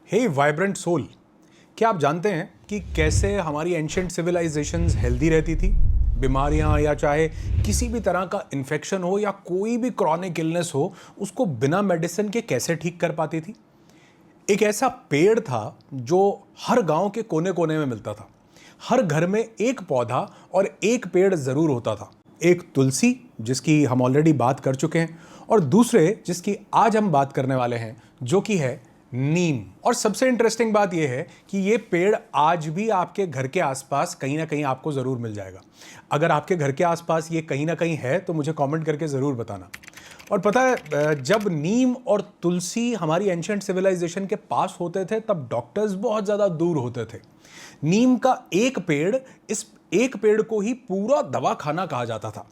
हे vibrant soul, क्या आप जानते हैं कि कैसे हमारी एंशिएंट सिविलाइजेशंस हेल्दी रहती थी? बीमारियां या चाहे किसी भी तरह का इन्फेक्शन हो या कोई भी क्रॉनिक इलनेस हो, उसको बिना मेडिसिन के कैसे ठीक कर पाती थी? एक ऐसा पेड़ था जो हर गांव के कोने कोने में मिलता था। हर घर में एक पौधा और एक पेड़ जरूर होता था। एक तुलसी, जिसकी हम ऑलरेडी बात कर चुके हैं, और दूसरे जिसकी आज हम बात करने वाले हैं, जो कि है नीम। और सबसे इंटरेस्टिंग बात यह है कि यह पेड़ आज भी आपके घर के आसपास कहीं ना कहीं आपको जरूर मिल जाएगा। अगर आपके घर के आसपास ये कहीं ना कहीं है तो मुझे कमेंट करके जरूर बताना। और पता है, जब नीम और तुलसी हमारी एंशिएंट सिविलाइजेशन के पास होते थे तब डॉक्टर्स बहुत ज़्यादा दूर होते थे। नीम का एक पेड़, इस एक पेड़ को ही पूरा दवा खाना कहा जाता था।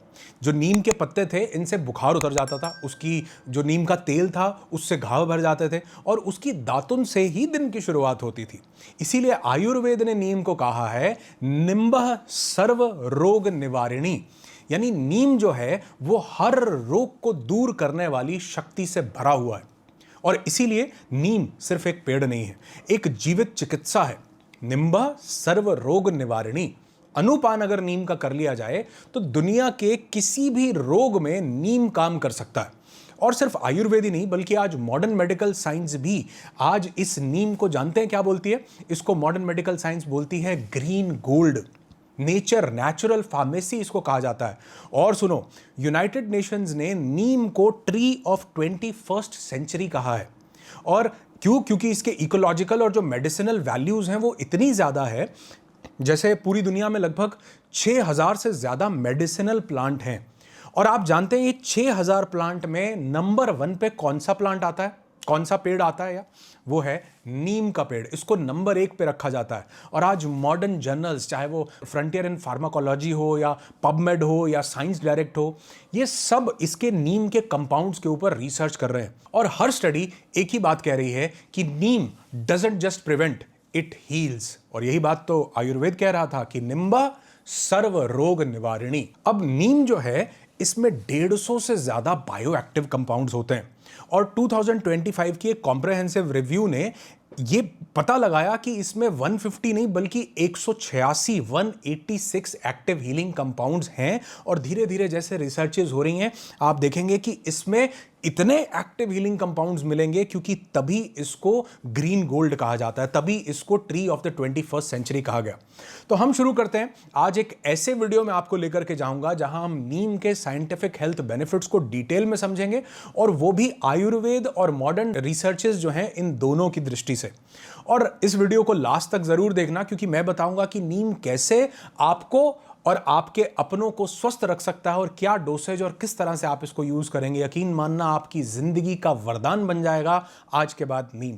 जो नीम के पत्ते थे, इनसे बुखार उतर जाता था, उसकी जो नीम का तेल था उससे घाव भर जाते थे, और उसकी दातुन से ही दिन की शुरुआत होती थी। इसीलिए आयुर्वेद ने नीम को कहा है निम्बः सर्व रोग निवारिणी। यानी नीम जो है वो हर रोग को दूर करने वाली शक्ति से भरा हुआ है। और इसीलिए नीम सिर्फ एक पेड़ नहीं है, एक जीवित चिकित्सा है। निम्बः सर्व रोग निवारिणी। अनुपान अगर नीम का कर लिया जाए तो दुनिया के किसी भी रोग में नीम काम कर सकता है। और सिर्फ आयुर्वेद ही नहीं, बल्कि आज मॉडर्न मेडिकल साइंस भी आज इस नीम को जानते हैं क्या बोलती है? इसको मॉडर्न मेडिकल साइंस बोलती है ग्रीन गोल्ड। नेचुरल फार्मेसी इसको कहा जाता है। और सुनो, यूनाइटेड नेशंस ने नीम को ट्री ऑफ 21st सेंचुरी कहा है। और क्यों? क्योंकि इसके इकोलॉजिकल और जो मेडिसिनल वैल्यूज हैं वो इतनी ज्यादा है। जैसे पूरी दुनिया में लगभग 6000 से ज्यादा मेडिसिनल प्लांट हैं। और आप जानते हैं ये 6000 प्लांट में नंबर 1 पे कौन सा प्लांट आता है, कौन सा पेड़ आता है? या वो है नीम का पेड़। इसको नंबर 1 पे रखा जाता है। और आज मॉडर्न जर्नल्स, चाहे वो फ्रंटियर इन फार्माकोलॉजी हो या पबमेड हो या साइंस डायरेक्ट हो, ये सब इसके नीम के कंपाउंड्स के ऊपर रिसर्च कर रहे हैं। और हर स्टडी एक ही बात कह रही है कि neem doesn't just prevent, it heals. और यही बात तो आयुर्वेद कह रहा था कि निम्बा सर्व रोग निवारिणी। अब नीम जो है, इसमें 150 से ज्यादा बायो एक्टिव कंपाउंड्स होते हैं। और 2025 की एक कॉम्प्रहेंसिव रिव्यू ने ये पता लगाया कि इसमें 150 नहीं बल्कि 186 एक्टिव हीलिंग कंपाउंड्स हैं। और धीरे धीरे जैसे रिसर्चेस हो रही हैं, आप देखेंगे कि इसमें इतने एक्टिव हीलिंग कंपाउंड्स मिलेंगे, क्योंकि तभी इसको ग्रीन गोल्ड कहा जाता है, तभी इसको tree of the 21st century कहा गया। तो हम शुरू करते हैं। आज एक ऐसे वीडियो में आपको लेकर के जाऊंगा जहां हम नीम के साइंटिफिक हेल्थ बेनिफिट्स को डिटेल में समझेंगे, और वो भी आयुर्वेद और मॉडर्न रिसर्चेस जो हैं इन दोनों की दृष्टि से। और इस वीडियो को लास्ट तक जरूर देखना, क्योंकि मैं बताऊंगा कि नीम कैसे आपको और आपके अपनों को स्वस्थ रख सकता है, और क्या डोसेज और किस तरह से आप इसको यूज करेंगे। यकीन मानना, आपकी जिंदगी का वरदान बन जाएगा आज के बाद नीम।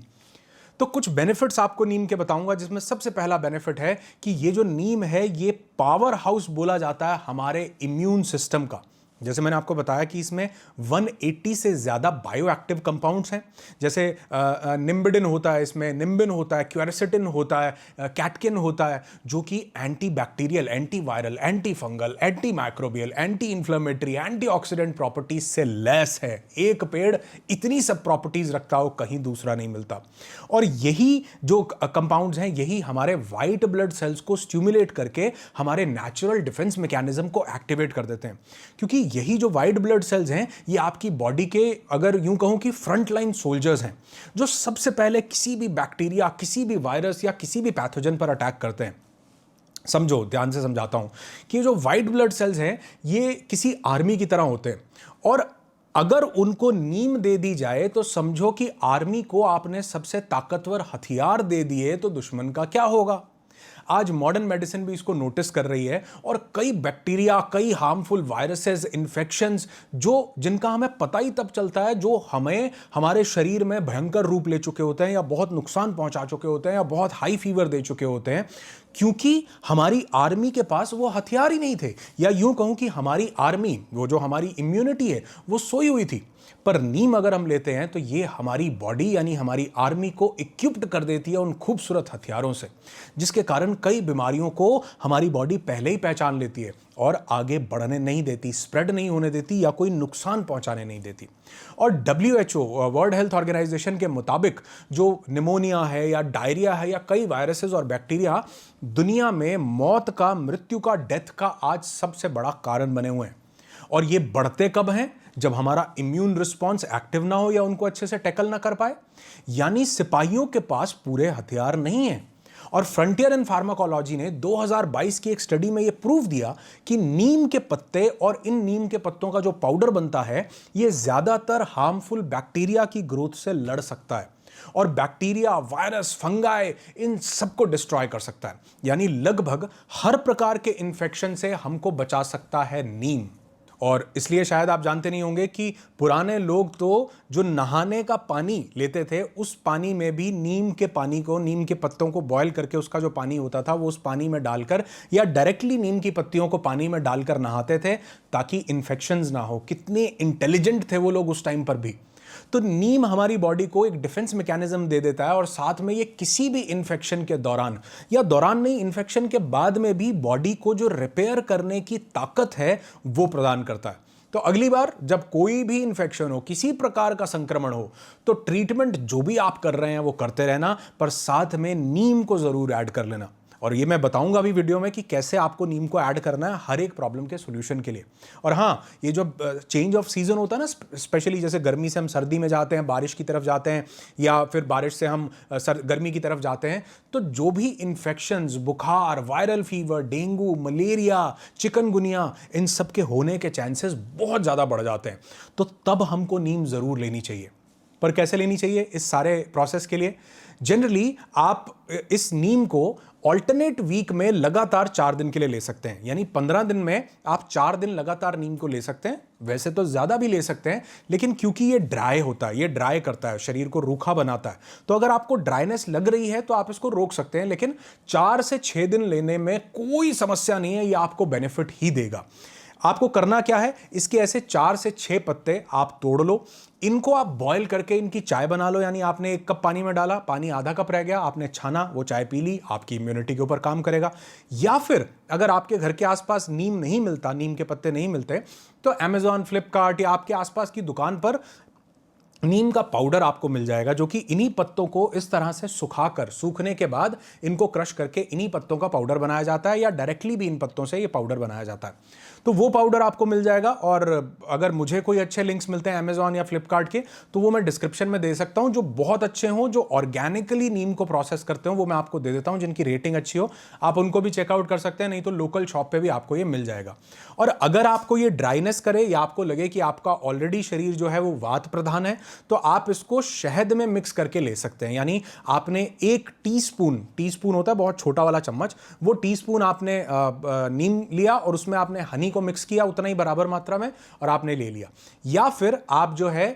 तो कुछ बेनिफिट्स आपको नीम के बताऊंगा, जिसमें सबसे पहला बेनिफिट है कि ये जो नीम है ये पावर हाउस बोला जाता है हमारे इम्यून सिस्टम का। जैसे मैंने आपको बताया कि इसमें 180 से ज्यादा बायो एक्टिव कंपाउंड्स हैं। जैसे निम्बिडिन होता है, इसमें निम्बिन होता है, क्वेरसेटिन होता है, कैटकिन होता है, जो कि anti bacterial, anti viral, anti fungal, anti microbial, anti inflammatory, antioxidant properties से लैस है। एक पेड़ इतनी सब प्रॉपर्टीज रखता हो, कहीं दूसरा नहीं मिलता। और यही जो कंपाउंड्स हैं, यही हमारे व्हाइट ब्लड सेल्स को स्टिमुलेट करके हमारे नेचुरल डिफेंस मैकेनिज्म को एक्टिवेट कर देते हैं। क्योंकि यही जो व्हाइट ब्लड सेल्स हैं, ये आपकी बॉडी के, अगर यूं कहूं कि फ्रंट लाइन सोल्जर्स हैं, जो सबसे पहले किसी भी बैक्टीरिया, किसी भी वायरस या किसी भी पैथोजन पर अटैक करते हैं। समझो, ध्यान से समझाता हूं कि जो व्हाइट ब्लड सेल्स हैं ये किसी आर्मी की तरह होते हैं। और अगर उनको नीम दे दी जाए तो समझो कि आर्मी को आपने सबसे ताकतवर हथियार दे दिए, तो दुश्मन का क्या होगा। आज मॉडर्न मेडिसिन भी इसको नोटिस कर रही है, और कई बैक्टीरिया, कई हार्मफुल वायरसेस, इन्फेक्शंस, जो जिनका हमें पता ही तब चलता है जो हमें हमारे शरीर में भयंकर रूप ले चुके होते हैं, या बहुत नुकसान पहुंचा चुके होते हैं, या बहुत हाई फीवर दे चुके होते हैं, क्योंकि हमारी आर्मी के पास वो हथियार ही नहीं थे। या यूं कहूं कि हमारी आर्मी, वो जो हमारी इम्यूनिटी है, वो सोई हुई थी। पर नीम अगर हम लेते हैं तो ये हमारी बॉडी यानी हमारी आर्मी को इक्विप्ड कर देती है उन खूबसूरत हथियारों से, जिसके कारण कई बीमारियों को हमारी बॉडी पहले ही पहचान लेती है और आगे बढ़ने नहीं देती, स्प्रेड नहीं होने देती या कोई नुकसान पहुंचाने नहीं देती। और WHO वर्ल्ड हेल्थ ऑर्गेनाइजेशन के मुताबिक जो निमोनिया है या डायरिया है या कई वायरसेस और बैक्टीरिया दुनिया में मौत का, मृत्यु का, डेथ का आज सबसे बड़ा कारण बने हुए हैं। और ये बढ़ते कब हैं? जब हमारा इम्यून रिस्पॉन्स एक्टिव ना हो या उनको अच्छे से टैकल ना कर पाए, यानी सिपाहियों के पास पूरे हथियार नहीं हैं। और फ्रंटियर इन फार्माकोलॉजी ने 2022 की एक स्टडी में यह प्रूव दिया कि नीम के पत्ते और इन नीम के पत्तों का जो पाउडर बनता है यह ज्यादातर हार्मफुल बैक्टीरिया की ग्रोथ से लड़ सकता है और बैक्टीरिया, वायरस, फंगाई इन सबको डिस्ट्रॉय कर सकता है। यानी लगभग हर प्रकार के इन्फेक्शन से हमको बचा सकता है नीम। और इसलिए शायद आप जानते नहीं होंगे कि पुराने लोग तो जो नहाने का पानी लेते थे उस पानी में भी नीम के पानी को, नीम के पत्तों को बॉयल करके उसका जो पानी होता था वो उस पानी में डालकर या डायरेक्टली नीम की पत्तियों को पानी में डालकर नहाते थे ताकि इन्फेक्शंस ना हो। कितने इंटेलिजेंट थे वो लोग उस टाइम पर भी। तो नीम हमारी बॉडी को एक डिफेंस मैकेनिज्म दे देता है और साथ में ये किसी भी इन्फेक्शन के दौरान या दौरान नहीं, इन्फेक्शन के बाद में भी बॉडी को जो रिपेयर करने की ताकत है वो प्रदान करता है। तो अगली बार जब कोई भी इन्फेक्शन हो, किसी प्रकार का संक्रमण हो, तो ट्रीटमेंट जो भी आप कर रहे हैं वो करते रहना, पर साथ में नीम को जरूर ऐड कर लेना। और ये मैं बताऊंगा अभी वीडियो में कि कैसे आपको नीम को ऐड करना है हर एक प्रॉब्लम के सॉल्यूशन के लिए। और हाँ, ये जो चेंज ऑफ सीजन होता है ना, स्पेशली जैसे गर्मी से हम सर्दी में जाते हैं, बारिश की तरफ जाते हैं, या फिर बारिश से हम गर्मी की तरफ जाते हैं, तो जो भी इन्फेक्शंस, बुखार, viral fever, dengue, malaria, chikungunya, इन सब के होने के चांसेस बहुत ज़्यादा बढ़ जाते हैं। तो तब हमको नीम ज़रूर लेनी चाहिए। पर कैसे लेनी चाहिए इस सारे प्रोसेस के लिए? जनरली आप इस नीम को ऑल्टरनेट वीक में लगातार 4 दिन के लिए ले सकते हैं। यानी 15 दिन में आप 4 दिन लगातार नीम को ले सकते हैं। वैसे तो ज़्यादा भी ले सकते हैं, लेकिन क्योंकि ये ड्राई होता है, ये ड्राई करता है, शरीर को रूखा बनाता है, तो अगर आपको ड्राइनेस लग रही है तो आप इसको रोक सकते हैं। लेकिन 4 से 6 दिन लेने में कोई समस्या नहीं है, ये आपको बेनिफिट ही देगा। आपको करना क्या है, इसके ऐसे 4 से 6 पत्ते आप तोड़ लो, इनको आप बॉयल करके इनकी चाय बना लो। यानी आपने 1 कप पानी में डाला, पानी आधा कप रह गया, आपने छाना, वो चाय पी ली, आपकी इम्यूनिटी के ऊपर काम करेगा। या फिर अगर आपके घर के आसपास नीम नहीं मिलता, नीम के पत्ते नहीं मिलते, तो अमेजॉन, फ्लिपकार्ट या आपके आसपास की दुकान पर नीम का पाउडर आपको मिल जाएगा, जो कि इन्हीं पत्तों को इस तरह से सुखाकर, सूखने के बाद इनको क्रश करके इन्हीं पत्तों का पाउडर बनाया जाता है, या डायरेक्टली भी इन पत्तों से ये पाउडर बनाया जाता है। तो वो पाउडर आपको मिल जाएगा। और अगर मुझे कोई अच्छे लिंक्स मिलते हैं अमेजॉन या फ्लिपकार्ट के, तो वो मैं डिस्क्रिप्शन में दे सकता हूं। जो बहुत अच्छे हों, जो ऑर्गेनिकली नीम को प्रोसेस करते हो, वो मैं आपको दे देता हूं, जिनकी रेटिंग अच्छी हो। आप उनको भी चेकआउट कर सकते हैं, नहीं तो लोकल शॉप पे भी आपको ये मिल जाएगा। और अगर आपको ये ड्राइनेस करे या आपको लगे कि आपका ऑलरेडी शरीर जो है वो वात प्रधान है, तो आप इसको शहद में मिक्स करके ले सकते हैं। यानी आपने 1 टीस्पून होता है बहुत छोटा वाला चम्मच, वो टीस्पून आपने नीम लिया और उसमें आपने हनी को मिक्स किया उतना ही बराबर मात्रा में, और आपने ले लिया। या फिर आप जो है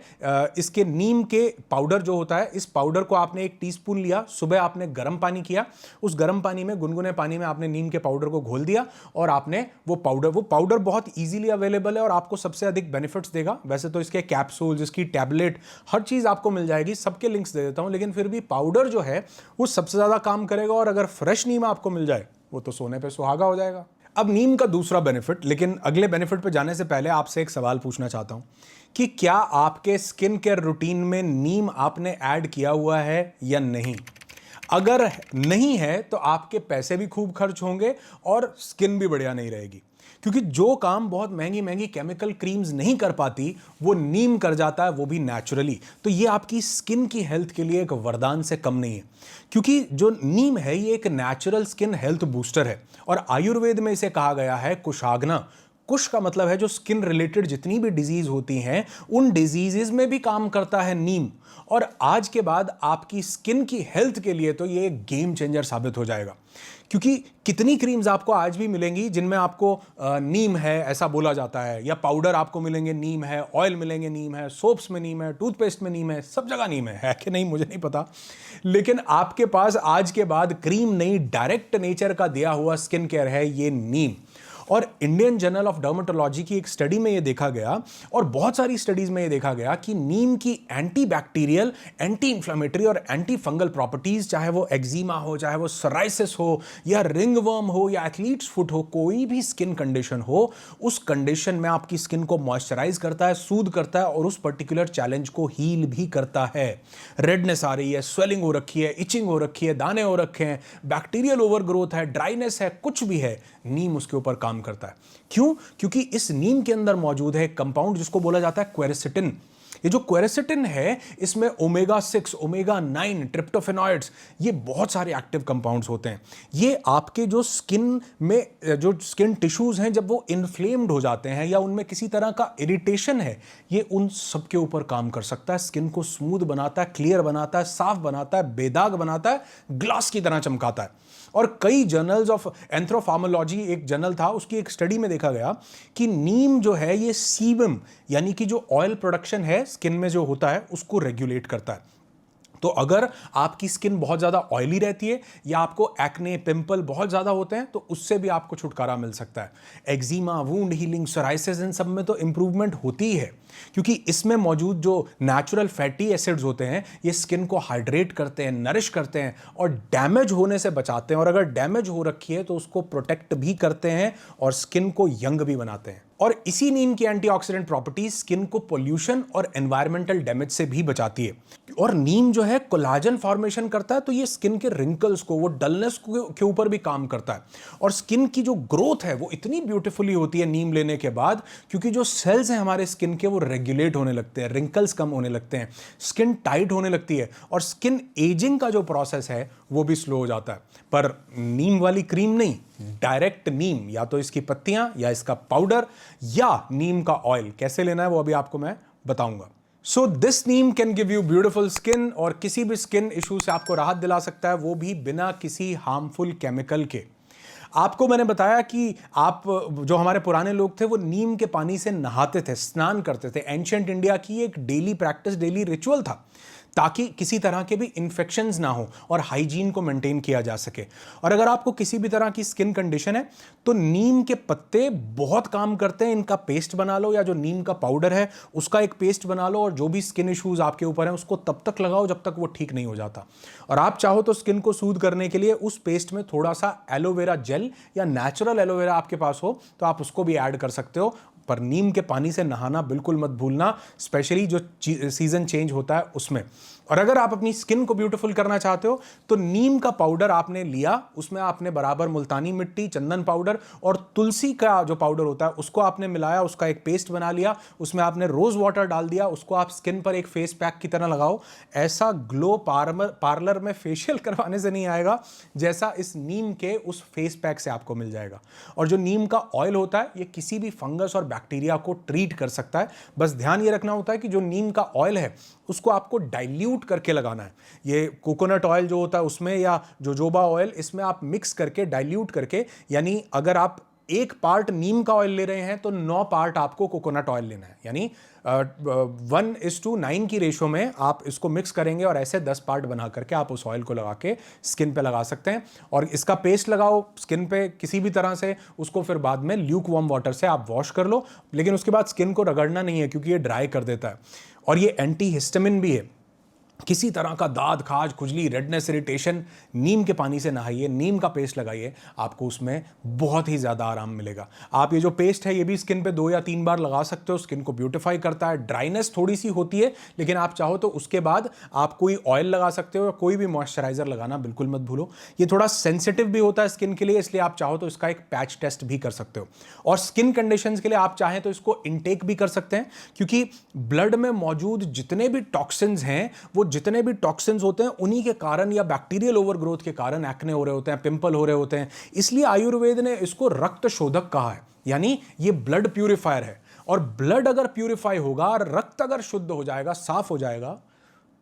इसके नीम के पाउडर जो होता है, इस पाउडर को आपने 1 टीस्पून लिया, सुबह आपने गर्म पानी किया, उस गर्म पानी में, गुनगुने पानी में आपने नीम के पाउडर को घोल दिया और आपने वो पाउडर बहुत इजीली अवेलेबल है और आपको सबसे अधिक बेनिफिट्स देगा। वैसे तो इसके कैप्सूल्स, इसकी टैबलेट, हर चीज आपको मिल जाएगी, सबके लिंक्स दे देता हूं, लेकिन फिर भी पाउडर जो है वो सबसे ज्यादा काम करेगा। और अगर फ्रेश नीम आपको मिल जाए, वो तो सोने पे सुहागा हो जाएगा। अब नीम का दूसरा बेनिफिट, लेकिन अगले बेनिफिट पे जाने से पहले आपसे एक सवाल पूछना चाहता हूं कि क्या आपके स्किन केयर रूटीन में नीम आपने ऐड किया हुआ है या नहीं? अगर नहीं है तो आपके पैसे भी खूब खर्च होंगे और स्किन भी बढ़िया नहीं रहेगी, क्योंकि जो काम बहुत महंगी महंगी केमिकल क्रीम्स नहीं कर पाती, वो नीम कर जाता है, वो भी नेचुरली। तो ये आपकी स्किन की हेल्थ के लिए एक वरदान से कम नहीं है, क्योंकि जो नीम है ये एक नेचुरल स्किन हेल्थ बूस्टर है। और आयुर्वेद में इसे कहा गया है कुशाग्ना। कुश का मतलब है जो स्किन रिलेटेड जितनी भी डिजीज होती हैं, उन डिजीजेस में भी काम करता है नीम। और आज के बाद आपकी स्किन की हेल्थ के लिए तो ये एक गेम चेंजर साबित हो जाएगा, क्योंकि कितनी क्रीम्स आपको आज भी मिलेंगी जिनमें आपको नीम है ऐसा बोला जाता है, या पाउडर आपको मिलेंगे नीम है, ऑयल मिलेंगे नीम है, सोप्स में नीम है, टूथपेस्ट में नीम है, सब जगह नीम है कि नहीं मुझे नहीं पता। लेकिन आपके पास आज के बाद क्रीम नहीं, डायरेक्ट नेचर का दिया हुआ स्किन केयर है ये नीम। और इंडियन जर्नल ऑफ डर्मेटोलॉजी की एक स्टडी में ये देखा गया, और बहुत सारी स्टडीज में ये देखा गया कि नीम की एंटी बैक्टीरियल, एंटी इंफ्लेमेटरी और एंटी फंगल प्रॉपर्टीज, चाहे वो एक्जिमा हो, चाहे वो सोराइसिस हो, या रिंगवर्म हो, या एथलीट्स फुट हो, कोई भी स्किन कंडीशन हो, उस कंडीशन में आपकी स्किन को मॉइस्चराइज करता है, सूद करता है और उस पर्टिकुलर चैलेंज को हील भी करता है। रेडनेस आ रही है, स्वेलिंग हो रखी है, इचिंग हो रखी है, दाने हो रखे हैं, बैक्टीरियल ओवरग्रोथ है, ड्राइनेस है, कुछ भी है, नीम उसके ऊपर काम करता है। क्यों? क्योंकि इस नीम के अंदर मौजूद है कंपाउंड जिसको बोला जाता है क्वेरसिटिन। ये जो क्वेरसिटिन है, इसमें ओमेगा 6, ओमेगा 9, ट्रिप्टोफेनॉइड्स, ये बहुत सारे एक्टिव कंपाउंड्स होते हैं। ये आपके जो स्किन में, जो स्किन टिश्यूज हैं, जब वो इन्फ्लेम्ड हो जाते हैं या उनमें किसी तरह का इरिटेशन है, ये उन सब के ऊपर काम कर सकता है। स्किन को स्मूथ बनाता है, क्लियर बनाता है, साफ बनाता है, बेदाग बनाता है, ग्लास की तरह चमकाता है। और कई जर्नल्स ऑफ एंथ्रोफार्मोलॉजी, एक जर्नल था, उसकी एक स्टडी में देखा गया कि नीम जो है ये सीबम, यानी कि जो ऑयल प्रोडक्शन है स्किन में जो होता है, उसको रेगुलेट करता है। तो अगर आपकी स्किन बहुत ज़्यादा ऑयली रहती है या आपको एक्ने, पिंपल बहुत ज़्यादा होते हैं, तो उससे भी आपको छुटकारा मिल सकता है। एक्जिमा, वुंड हीलिंग, सोराइसिस, इन सब में तो इंप्रूवमेंट होती है, क्योंकि इसमें मौजूद जो नेचुरल फैटी एसिड्स होते हैं, ये स्किन को हाइड्रेट करते हैं, नरिश करते हैं और डैमेज होने से बचाते हैं। और अगर डैमेज हो रखी है तो उसको प्रोटेक्ट भी करते हैं और स्किन को यंग भी बनाते हैं। और इसी नीम की एंटीऑक्सीडेंट प्रॉपर्टीज स्किन को पोल्यूशन और एनवायरमेंटल डैमेज से भी बचाती है। और नीम जो है कोलाजन फॉर्मेशन करता है, तो ये स्किन के रिंकल्स को, वो डलनेस के ऊपर भी काम करता है। और स्किन की जो ग्रोथ है वो इतनी ब्यूटीफुली होती है नीम लेने के बाद, क्योंकि जो सेल्स हैं हमारे स्किन के, वो रेगुलेट होने लगते हैं, रिंकल्स कम होने लगते हैं, स्किन टाइट होने लगती है और स्किन एजिंग का जो प्रोसेस है वो भी स्लो हो जाता है। पर नीम वाली क्रीम नहीं, डायरेक्ट नीम, या तो इसकी पत्तियां या इसका पाउडर या नीम का ऑयल कैसे लेना है वो अभी आपको मैं बताऊंगा। So this Neem can give you beautiful skin और किसी भी स्किन इशू से आपको राहत दिला सकता है, वो भी बिना किसी हार्मफुल केमिकल के। आपको मैंने बताया कि आप, जो हमारे पुराने लोग थे, वो नीम के पानी से नहाते थे, स्नान करते थे। एंशिएंट इंडिया की एक डेली प्रैक्टिस, डेली रिचुअल था, ताकि किसी तरह के भी इन्फेक्शंस ना हो और हाइजीन को मेंटेन किया जा सके। और अगर आपको किसी भी तरह की स्किन कंडीशन है तो नीम के पत्ते बहुत काम करते हैं। इनका पेस्ट बना लो, या जो नीम का पाउडर है उसका एक पेस्ट बना लो, और जो भी स्किन इश्यूज आपके ऊपर हैं उसको तब तक लगाओ जब तक वो ठीक नहीं हो जाता। और आप चाहो तो स्किन को सूद करने के लिए उस पेस्ट में थोड़ा सा एलोवेरा जेल या नेचुरल एलोवेरा आपके पास हो तो आप उसको भी ऐड कर सकते हो। पर नीम के पानी से नहाना बिल्कुल मत भूलना, स्पेशली जो सीजन चेंज होता है उसमें। और अगर आप अपनी स्किन को ब्यूटीफुल करना चाहते हो तो नीम का पाउडर आपने लिया, उसमें आपने बराबर मुल्तानी मिट्टी, चंदन पाउडर और तुलसी का जो पाउडर होता है उसको आपने मिलाया, उसका एक पेस्ट बना लिया, उसमें आपने रोज वाटर डाल दिया, उसको आप स्किन पर एक फेस पैक की तरह लगाओ। ऐसा ग्लो पार्लर में फेशियल करवाने से नहीं आएगा जैसा इस नीम के उस फेस पैक से आपको मिल जाएगा। और जो नीम का ऑयल होता है ये किसी भी फंगस और बैक्टीरिया को ट्रीट कर सकता है। बस ध्यान ये रखना होता है कि जो नीम का ऑयल है उसको आपको डाइल्यूट करके लगाना है। ये कोकोनट ऑयल जो होता है उसमें, या जोजोबा ऑयल, इसमें आप मिक्स करके, डाइल्यूट करके, यानी अगर आप 1 पार्ट नीम का ऑयल ले रहे हैं तो 9 पार्ट आपको कोकोनट ऑयल लेना है। यानी 1:9 की रेशो में आप इसको मिक्स करेंगे और ऐसे 10 पार्ट बना करके आप उस ऑयल को लगा के स्किन पे लगा सकते हैं। और इसका पेस्ट लगाओ स्किन पे किसी भी तरह से, उसको फिर बाद में ल्यूक वार्म वाटर से आप वॉश कर लो, लेकिन उसके बाद स्किन को रगड़ना नहीं है क्योंकि ये ड्राई कर देता है। और ये एंटी हिस्टामिन भी है। किसी तरह का दाद, खाज, खुजली, रेडनेस, इरिटेशन, नीम के पानी से नहाइए, नीम का पेस्ट लगाइए, आपको उसमें बहुत ही ज़्यादा आराम मिलेगा। आप ये जो पेस्ट है ये भी स्किन पे 2 या 3 बार लगा सकते हो, स्किन को ब्यूटिफाई करता है। ड्राइनेस थोड़ी सी होती है, लेकिन आप चाहो तो उसके बाद आप कोई ऑयल लगा सकते हो या कोई भी मॉइस्चराइजर लगाना बिल्कुल मत भूलो। ये थोड़ा सेंसिटिव भी होता है स्किन के लिए, इसलिए आप चाहो तो इसका एक पैच टेस्ट भी कर सकते हो। और स्किन कंडीशंस के लिए आप चाहें तो इसको इनटेक भी कर सकते हैं, क्योंकि ब्लड में मौजूद जितने भी टॉक्सिन्स हैं, वो जितने भी टॉक्सिन्स होते हैं उन्हीं के कारण या बैक्टीरियल ओवरग्रोथ के कारण एक्ने हो रहे होते हैं, पिंपल हो रहे होते हैं। इसलिए आयुर्वेद ने इसको रक्त शोधक कहा है, यानी ये ब्लड प्यूरिफायर है। और ब्लड अगर प्यूरिफाई होगा और रक्त अगर शुद्ध हो जाएगा, साफ हो जाएगा,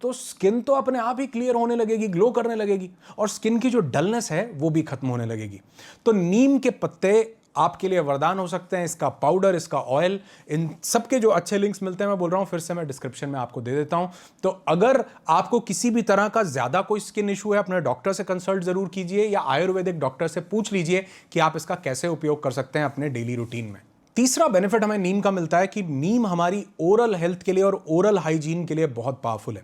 तो स्किन तो अपने आप ही क्लियर होने लगेगी, ग्लो करने लगेगी, और स्किन की जो डलनेस है वो भी खत्म होने लगेगी। तो नीम के पत्ते आपके लिए वरदान हो सकते हैं। इसका पाउडर, इसका ऑयल, इन सब के जो अच्छे लिंक्स मिलते हैं, मैं बोल रहा हूं फिर से, मैं डिस्क्रिप्शन में आपको दे देता हूं। तो अगर आपको किसी भी तरह का ज्यादा कोई स्किन इशू है, अपने डॉक्टर से कंसल्ट जरूर कीजिए या आयुर्वेदिक डॉक्टर से पूछ लीजिए कि आप इसका कैसे उपयोग कर सकते हैं अपने डेली रूटीन में। तीसरा बेनिफिट हमें नीम का मिलता है कि नीम हमारी ओरल हेल्थ के लिए और ओरल हाइजीन के लिए बहुत पावरफुल है।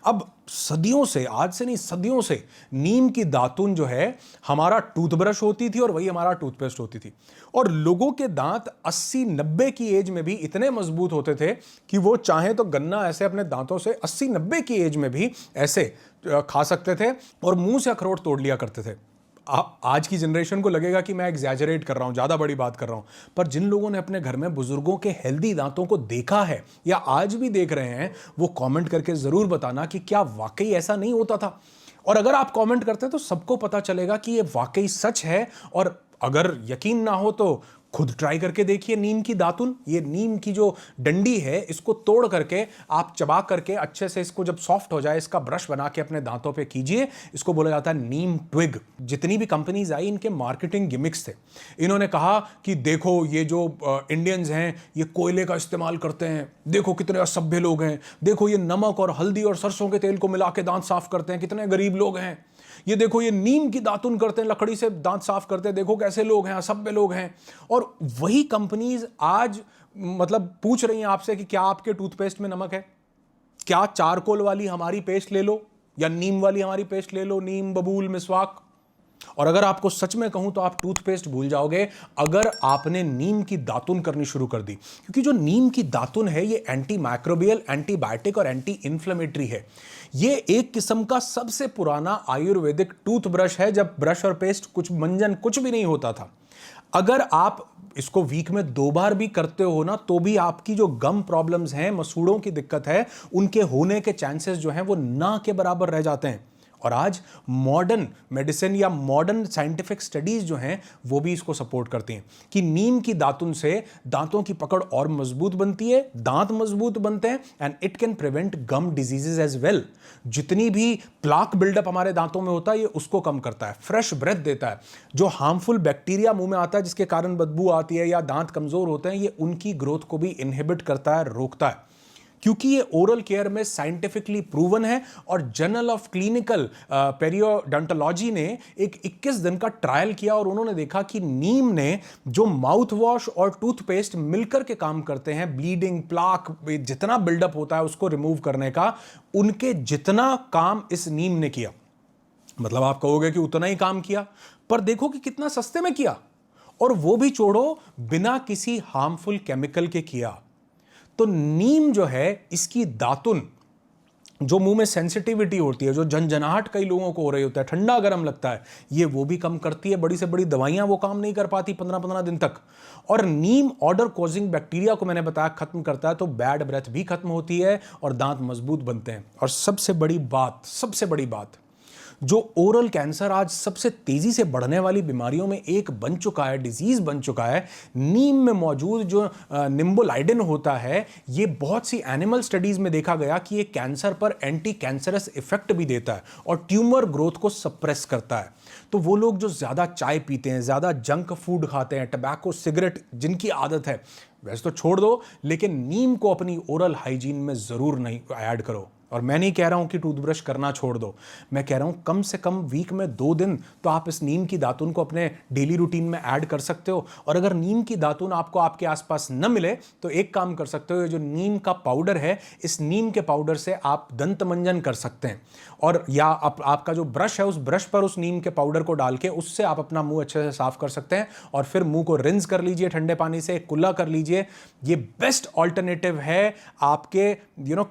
अब सदियों से, आज से नहीं सदियों से, नीम की दातुन जो है हमारा टूथब्रश होती थी और वही हमारा टूथपेस्ट होती थी। और लोगों के दांत 80-90 की एज में भी इतने मजबूत होते थे कि वो चाहे तो गन्ना ऐसे अपने दांतों से 80-90 की एज में भी ऐसे खा सकते थे और मुंह से अखरोट तोड़ लिया करते थे। आज की जनरेशन को लगेगा कि मैं एग्जैजरेट कर रहा हूं, ज्यादा बड़ी बात कर रहा हूं, पर जिन लोगों ने अपने घर में बुजुर्गों के हेल्दी दांतों को देखा है या आज भी देख रहे हैं, वो कमेंट करके जरूर बताना कि क्या वाकई ऐसा नहीं होता था। और अगर आप कमेंट करते हैं तो सबको पता चलेगा कि ये वाकई सच है। और अगर यकीन ना हो तो खुद ट्राई करके देखिए नीम की दातुन। ये नीम की जो डंडी है, इसको तोड़ करके आप चबा करके अच्छे से इसको जब सॉफ्ट हो जाए, इसका ब्रश बना के अपने दांतों पे कीजिए। इसको बोला जाता है नीम ट्विग। जितनी भी कंपनीज आई, इनके मार्केटिंग गिमिक्स थे। इन्होंने कहा कि देखो ये जो इंडियंस हैं ये कोयले का इस्तेमाल करते हैं, देखो कितने असभ्य लोग हैं, देखो ये नमक और हल्दी और सरसों के तेल को मिला के दांत साफ करते हैं, कितने गरीब लोग हैं, ये देखो ये नीम की दातुन करते हैं, लकड़ी से दांत साफ करते हैं, देखो कैसे लोग हैं, असभ्य लोग हैं। और वही कंपनीज आज मतलब पूछ रही हैं आपसे कि क्या आपके टूथपेस्ट में नमक है? क्या चारकोल वाली हमारी पेस्ट ले लो या नीम वाली हमारी पेस्ट ले लो, नीम, बबूल, मिसवाक। और अगर आपको सच में कहूं तो आप टूथपेस्ट भूल जाओगे अगर आपने नीम की दातुन करनी शुरू कर दी। क्योंकि जो नीम की दातुन है ये एंटी माइक्रोबियल, एंटीबायोटिक और एंटी इंफ्लेमेटरी है। ये एक किस्म का सबसे पुराना आयुर्वेदिक टूथब्रश है, जब ब्रश और पेस्ट कुछ मंजन कुछ भी नहीं होता था। अगर आप इसको वीक में 2 बार भी करते हो ना, तो भी आपकी जो गम प्रॉब्लम्स हैं, मसूड़ों की दिक्कत है, उनके होने के चांसेस जो हैं वो ना के बराबर रह जाते हैं। और आज मॉडर्न मेडिसिन या मॉडर्न साइंटिफिक स्टडीज जो हैं वो भी इसको सपोर्ट करती हैं कि नीम की दातुन से दांतों की पकड़ और मजबूत बनती है, दांत मजबूत बनते हैं, and it can prevent gum diseases as well. जितनी भी प्लाक बिल्डअप हमारे दांतों में होता है ये उसको कम करता है, फ्रेश ब्रेथ देता है। जो हार्मफुल बैक्टीरिया मुंह में आता है जिसके कारण बदबू आती है या दांत कमजोर होते हैं, ये उनकी ग्रोथ को भी इनहिबिट करता है, रोकता है। क्योंकि ये ओरल केयर में साइंटिफिकली प्रूवन है। और जर्नल ऑफ क्लिनिकल पेरियोडोंटोलॉजी ने एक 21 दिन का ट्रायल किया और उन्होंने देखा कि नीम ने जो माउथ वॉश और टूथपेस्ट मिलकर के काम करते हैं, ब्लीडिंग, प्लाक, जितना बिल्डअप होता है उसको रिमूव करने का, उनके जितना काम इस नीम ने किया। मतलब आप कहोगे कि उतना ही काम किया, पर देखो कि कितना सस्ते में किया, और वो भी छोड़ो बिना किसी हार्मफुल केमिकल के किया। तो नीम जो है, इसकी दातुन जो मुंह में सेंसिटिविटी होती है, जो झंझनाहट कई लोगों को हो रही होता है, ठंडा गर्म लगता है, ये वो भी कम करती है। बड़ी से बड़ी दवाइयां वो काम नहीं कर पाती 15-15 दिन तक। और नीम ऑर्डर कॉजिंग बैक्टीरिया को मैंने बताया खत्म करता है, तो बैड ब्रेथ भी खत्म होती है और दांत मजबूत बनते हैं। और सबसे बड़ी बात, जो ओरल कैंसर आज सबसे तेजी से बढ़ने वाली बीमारियों में एक बन चुका है, डिजीज बन चुका है, नीम में मौजूद जो निम्बोलाइडिन होता है, ये बहुत सी एनिमल स्टडीज में देखा गया कि ये कैंसर पर एंटी कैंसरस इफेक्ट भी देता है और ट्यूमर ग्रोथ को सप्रेस करता है। तो वो लोग जो ज्यादा चाय पीते हैं, ज्यादा जंक फूड खाते हैं, टबैको, सिगरेट जिनकी आदत है, वैसे तो छोड़ दो, लेकिन नीम को अपनी ओरल हाइजीन में जरूर नहीं ऐड करो। और मैं नहीं कह रहा हूं कि टूथब्रश करना छोड़ दो, मैं कह रहा हूं कम से कम वीक में 2 दिन तो आप इस नीम की दातुन को अपने डेली रूटीन में ऐड कर सकते हो। और अगर नीम की दातुन आपको आपके आसपास न मिले तो एक काम कर सकते हो, ये जो नीम का पाउडर है, इस नीम के पाउडर से आप दंत मंजन कर सकते हैं। और या आपका जो ब्रश है, उस ब्रश पर उस नीम के पाउडर को डाल के उससे आप अपना मुंह अच्छे से साफ कर सकते हैं। और फिर मुंह को रिंस कर लीजिए ठंडे पानी से, कुल्ला कर लीजिए। ये बेस्ट ऑल्टरनेटिव है आपके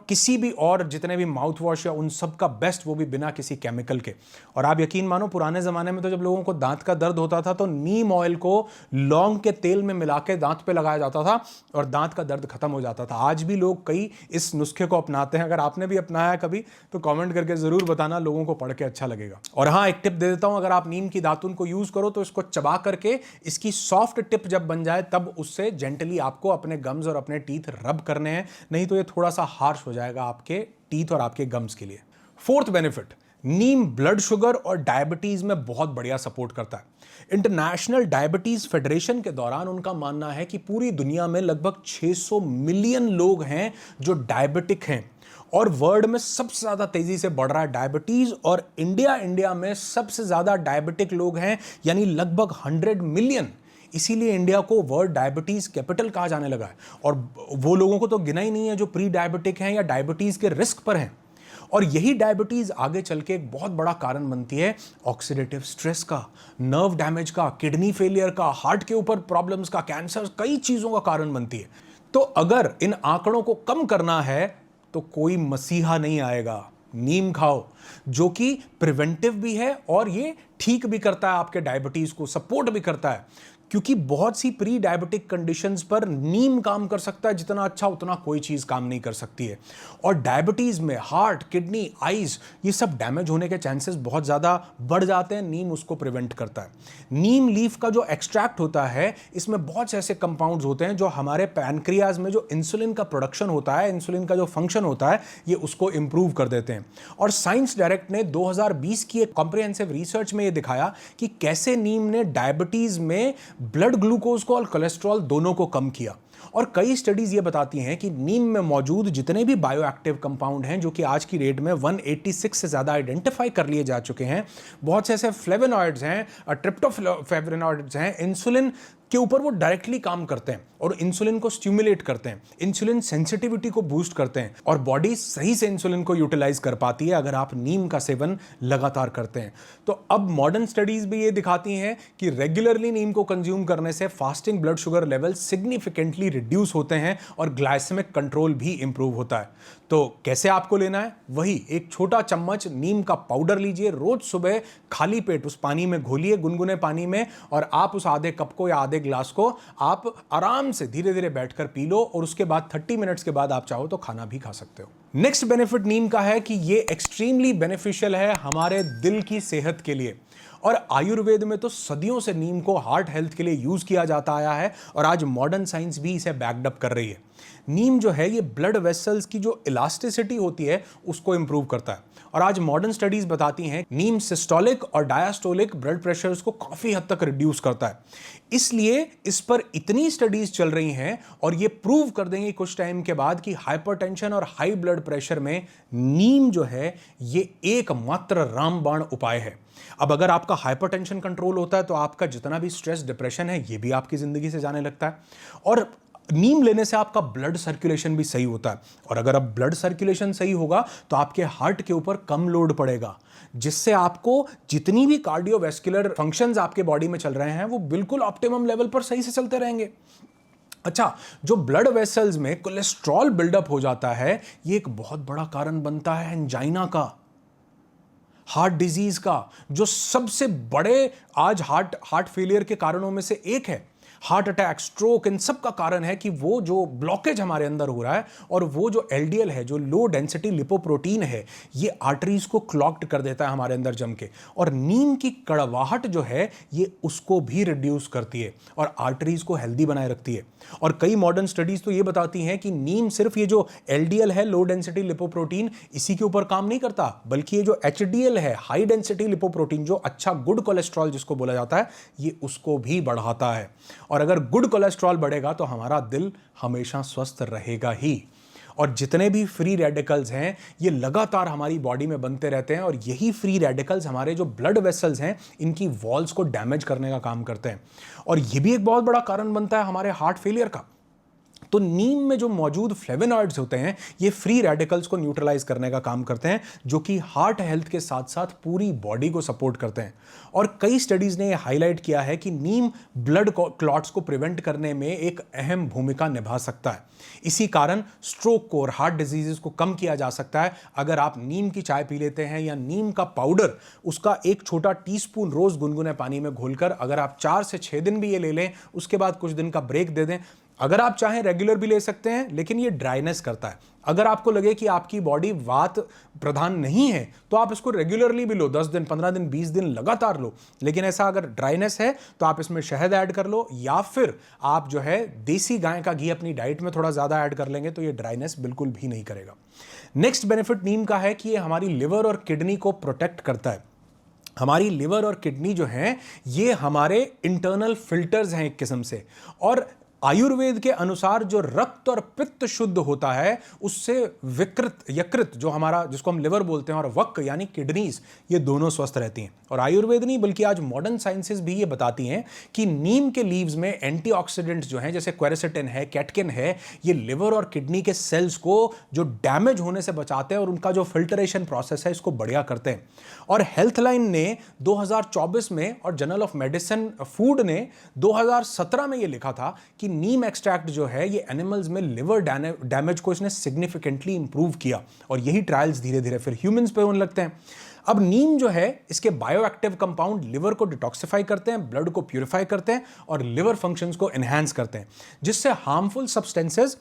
किसी भी और जितने भी माउथ वॉश या उन सब का बेस्ट, वो भी बिना किसी केमिकल के। और आप यकीन मानो, पुराने जमाने में तो जब लोगों को दांत का दर्द होता था तो नीम ऑयल को लौंग के तेल में मिला के दांत पे लगाया जाता था और दांत का दर्द खत्म हो जाता था। आज भी लोग कई इस नुस्खे को अपनाते हैं। अगर आपने भी अपनाया कभी तो कमेंट करके जरूर बताना, लोगों को पढ़ के अच्छा लगेगा। और हाँ, एक टिप दे देता हूं, अगर आप नीम की दातुन को यूज करो तो इसको चबा करके इसकी सॉफ्ट टिप जब बन जाए तब उससे जेंटली आपको अपने गम्स और अपने टीथ रब करने हैं, नहीं तो ये थोड़ा सा हार्श हो जाएगा आपके टीथ और आपके गम्स के लिए। 4th बेनिफिट, नीम ब्लड शुगर और डायबिटीज में बहुत बढ़िया सपोर्ट करता है। इंटरनेशनल डायबिटीज फेडरेशन के दौरान उनका मानना है कि पूरी दुनिया में लगभग 600 मिलियन लोग हैं जो डायबिटिक हैं और वर्ल्ड में सबसे ज्यादा तेजी से बढ़ रहा है डायबिटीज, और इंडिया में सबसे ज्यादा डायबिटिक लोग हैं, यानी लगभग 100 मिलियन। इसीलिए इंडिया को वर्ल्ड डायबिटीज कैपिटल कहा जाने लगा है। और वो लोगों को तो गिना ही नहीं है जो प्री डायबिटिक हैं या डायबिटीज के रिस्क पर हैं। और यही डायबिटीज आगे चल के एक बहुत बड़ा कारण बनती है ऑक्सीडेटिव स्ट्रेस का, नर्व डैमेज का, किडनी फेलियर का, हार्ट के ऊपर प्रॉब्लम्स का, कैंसर, कई चीजों का कारण बनती है। तो अगर इन आंकड़ों को कम करना है तो कोई मसीहा नहीं आएगा, नीम खाओ, जो कि प्रिवेंटिव भी है और ये ठीक भी करता है, आपके डायबिटीज को सपोर्ट भी करता है। क्योंकि बहुत सी प्री डायबिटिक कंडीशंस पर नीम काम कर सकता है जितना अच्छा उतना कोई चीज काम नहीं कर सकती है। और डायबिटीज में हार्ट, किडनी, आईज, ये सब डैमेज होने के चांसेस बहुत ज्यादा बढ़ जाते हैं, नीम उसको प्रिवेंट करता है। नीम लीफ का जो एक्सट्रैक्ट होता है, इसमें बहुत से ऐसे कंपाउंड्स होते हैं जो हमारे पैनक्रियाज में जो इंसुलिन का प्रोडक्शन होता है, इंसुलिन का जो फंक्शन होता है, ये उसको इंप्रूव कर देते हैं। और साइंस डायरेक्ट ने 2020 की एक कॉम्प्रिहेंसिव रिसर्च में ये दिखाया कि कैसे नीम ने डायबिटीज में ब्लड ग्लूकोज को और कोलेस्ट्रॉल दोनों को कम किया। और कई स्टडीज ये बताती हैं कि नीम में मौजूद जितने भी बायोएक्टिव कंपाउंड हैं, जो कि आज की डेट में 186 से ज्यादा आइडेंटिफाई कर लिए जा चुके हैं, बहुत से ऐसे फ्लेवोनॉइड्स हैं, ट्रिप्टोफैवोनॉइड्स हैं, इंसुलिन के ऊपर वो डायरेक्टली काम करते हैं और इंसुलिन को स्टिमुलेट करते हैं, इंसुलिन सेंसिटिविटी को बूस्ट करते हैं और बॉडी सही से इंसुलिन को यूटिलाइज कर पाती है अगर आप नीम का सेवन लगातार करते हैं। तो अब मॉडर्न स्टडीज भी ये दिखाती हैं कि रेगुलरली नीम को कंज्यूम करने से fasting blood sugar level significantly reduce होते हैं और ग्लाइसेमिक कंट्रोल भी इंप्रूव होता है। तो कैसे आपको लेना है? वही एक छोटा चम्मच नीम का पाउडर लीजिए, रोज सुबह खाली पेट उस पानी में घोलिए, गुनगुने पानी में, और आप उस आधे कप को या आधे ग्लास को आप आराम से धीरे धीरे बैठकर पी लो और उसके बाद 30 मिनट्स के बाद आप चाहो तो खाना भी खा सकते हो। नेक्स्ट बेनिफिट नीम का है कि ये एक्सट्रीमली बेनिफिशियल है हमारे दिल की सेहत के लिए। और आयुर्वेद में तो सदियों से नीम को हार्ट हेल्थ के लिए यूज किया जाता आया है और आज मॉडर्न साइंस भी इसे बैकड अप कर रही है। नीम जो है ये ब्लड वेसल्स की जो इलास्टिसिटी होती है उसको इंप्रूव करता है और आज मॉडर्न स्टडीज बताती हैं नीम सिस्टोलिक और डायस्टोलिक ब्लड प्रेशर्स को काफी हद तक रिड्यूस करता है। इसलिए इस पर इतनी स्टडीज चल रही हैं और ये प्रूव कर देंगे कुछ टाइम के बाद कि हाइपरटेंशन और हाई ब्लड प्रेशर में नीम जो है ये एकमात्र रामबाण उपाय है। अब अगर आपका हाइपरटेंशन कंट्रोल होता है तो आपका जितना भी स्ट्रेस, डिप्रेशन है, ये भी आपकी जिंदगी से जाने लगता है। और नीम लेने से आपका ब्लड सर्कुलेशन भी सही होता है और अगर अब ब्लड सर्कुलेशन सही होगा तो आपके हार्ट के ऊपर कम लोड पड़ेगा, जिससे आपको जितनी भी कार्डियोवैस्कुलर फंक्शंस आपके बॉडी में चल रहे हैं वो बिल्कुल ऑप्टिमम लेवल पर सही से चलते रहेंगे। अच्छा, जो ब्लड वेसल्स में कोलेस्ट्रॉल बिल्डअप हो जाता है, ये एक बहुत बड़ा कारण बनता है एंजाइना का, हार्ट डिजीज का, जो सबसे बड़े आज हार्ट फेलियर के कारणों में से एक है। हार्ट अटैक, स्ट्रोक, इन सब का कारण है कि वो जो ब्लॉकेज हमारे अंदर हो रहा है और वो जो एलडीएल है, जो लो डेंसिटी लिपोप्रोटीन है, ये आर्टरीज को क्लॉग्ड कर देता है हमारे अंदर जम के। और नीम की कड़वाहट जो है ये उसको भी रिड्यूस करती है और आर्टरीज को हेल्दी बनाए रखती है। और कई मॉडर्न स्टडीज तो ये बताती हैं कि नीम सिर्फ ये जो एलडीएल है, लो डेंसिटी लिपोप्रोटीन, इसी के ऊपर काम नहीं करता, बल्कि ये जो एचडीएल है, हाई डेंसिटी लिपोप्रोटीन, जो अच्छा गुड कोलेस्ट्रॉल जिसको बोला जाता है, ये उसको भी बढ़ाता है। और अगर गुड कोलेस्ट्रॉल बढ़ेगा तो हमारा दिल हमेशा स्वस्थ रहेगा ही। और जितने भी फ्री रेडिकल्स हैं ये लगातार हमारी बॉडी में बनते रहते हैं और यही फ्री रेडिकल्स हमारे जो ब्लड वेसल्स हैं इनकी वॉल्स को डैमेज करने का काम करते हैं और ये भी एक बहुत बड़ा कारण बनता है हमारे हार्ट फेलियर का। तो नीम में जो मौजूद फ्लेवोनॉइड्स होते हैं ये फ्री रेडिकल्स को न्यूट्रलाइज करने का काम करते हैं, जो कि हार्ट हेल्थ के साथ साथ पूरी बॉडी को सपोर्ट करते हैं। और कई स्टडीज ने यह हाईलाइट किया है कि नीम ब्लड क्लॉट्स को प्रिवेंट करने में एक अहम भूमिका निभा सकता है। इसी कारण स्ट्रोक को और हार्ट डिजीजेस को कम किया जा सकता है अगर आप नीम की चाय पी लेते हैं या नीम का पाउडर, उसका एक छोटा टीस्पून रोज गुनगुने पानी में घोलकर अगर आप 4 से 6 दिन भी ये ले लें, उसके बाद कुछ दिन का ब्रेक दे दें, अगर आप चाहें रेगुलर भी ले सकते हैं, लेकिन ये ड्राइनेस करता है। अगर आपको लगे कि आपकी बॉडी वात प्रधान नहीं है तो आप इसको रेगुलरली भी लो, 10 दिन, 15 दिन, 20 दिन लगातार लो। लेकिन ऐसा अगर ड्राइनेस है तो आप इसमें शहद ऐड कर लो, या फिर आप जो है देसी गाय का घी अपनी डाइट में थोड़ा ज्यादा ऐड कर लेंगे तो ये ड्राइनेस बिल्कुल भी नहीं करेगा। नेक्स्ट बेनिफिट नीम का है कि ये हमारी लिवर और किडनी को प्रोटेक्ट करता है। हमारी लिवर और किडनी जो हैं ये हमारे इंटरनल फिल्टर्स हैं एक किस्म से, और आयुर्वेद के अनुसार जो रक्त और पित्त शुद्ध होता है उससे विकृत यकृत जो हमारा, जिसको हम लिवर बोलते हैं, और वक यानी किडनीज, ये दोनों स्वस्थ रहती हैं। और आयुर्वेद नहीं बल्कि आज मॉडर्न साइंसेस भी ये बताती हैं कि नीम के लीव्स में एंटीऑक्सीडेंट्स जो हैं, जैसे क्वेरेसिटिन है, कैटकिन है, ये लिवर और किडनी के सेल्स को जो डैमेज होने से बचाते हैं और उनका जो फिल्टरेशन प्रोसेस है इसको बढ़िया करते हैं। और हेल्थलाइन ने 2024 में और जर्नल ऑफ मेडिसिन फूड ने 2017 में ये लिखा था कि नीम एक्सट्रैक्ट जो है ये एनिमल्स में लिवर डैमेज को इसने सिग्निफिकेंटली इंप्रूव किया, और यही ट्रायल्स धीरे धीरे फिर ह्यूमंस पे होने लगते हैं। अब नीम जो है इसके बायोएक्टिव कंपाउंड लिवर को डिटॉक्सिफाई करते हैं, ब्लड को प्यूरिफाई करते हैं और लिवर फंक्शंस को एनहांस करते हैं, जिससे हार्मफुल सब्सटेंसेस